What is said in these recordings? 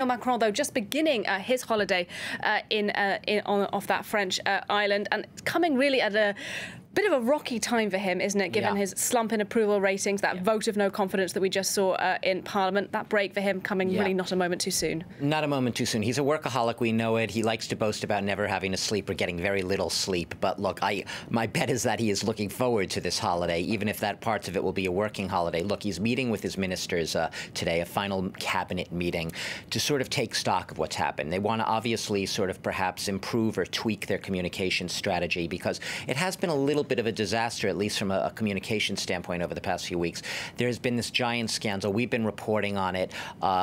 Macron, though, just beginning his holiday off that French island, and it's coming really at a bit of a rocky time for him, isn't it, given his slump in approval ratings, that vote of no confidence that we just saw in Parliament. That break for him coming really not a moment too soon. Not a moment too soon. He's a workaholic, we know it. He likes to boast about never having to sleep or getting very little sleep. But look, my bet is that he is looking forward to this holiday, even if that parts of it will be a working holiday. Look, he's meeting with his ministers today, a final cabinet meeting, to sort of take stock of what's happened. They want to obviously sort of perhaps improve or tweak their communication strategy, because it has been a little bit of a disaster, at least from a communication standpoint, over the past few weeks. There's been this giant scandal. We've been reporting on it.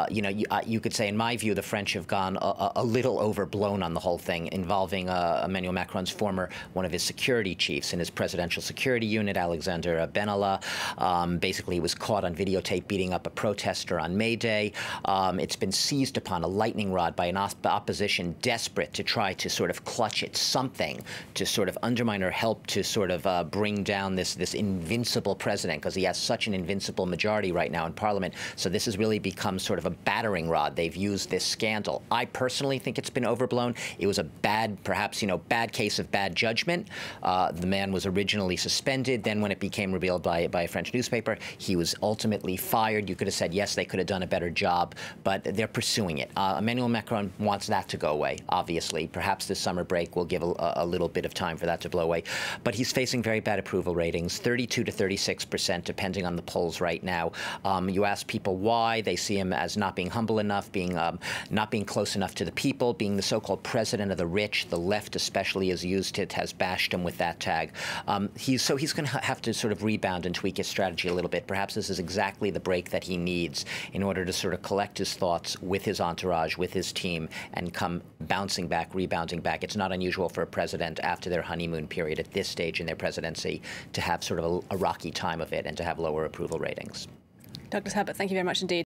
You could say, in my view, the French have gone a little overblown on the whole thing, involving Emmanuel Macron's one of his security chiefs in his presidential security unit, Alexander Benalla. Basically, he was caught on videotape beating up a protester on May Day. It's been seized upon a lightning rod by an opposition desperate to try to sort of clutch at something to sort of undermine or help to sort of bring down this invincible president, because he has such an invincible majority right now in Parliament. So this has really become sort of a battering rod. They've used this scandal. I personally think it's been overblown. It was a perhaps bad case of bad judgment. The man was originally suspended. Then when it became revealed by a French newspaper, he was ultimately fired. You could have said, yes, they could have done a better job, but they're pursuing it. Emmanuel Macron wants that to go away, obviously. Perhaps this summer break will give a little bit of time for that to blow away. But he's facing very bad approval ratings, 32 to 36%, depending on the polls right now. You ask people why. They see him as not being humble enough, not being close enough to the people, being the so-called president of the rich. The left especially has bashed him with that tag. He's going to have to sort of rebound and tweak his strategy a little bit. Perhaps this is exactly the break that he needs in order to sort of collect his thoughts with his entourage, with his team, and come bouncing back, rebounding back. It's not unusual for a president after their honeymoon period at this stage in their presidency to have sort of a rocky time of it and to have lower approval ratings. Douglas Herbert, thank you very much indeed.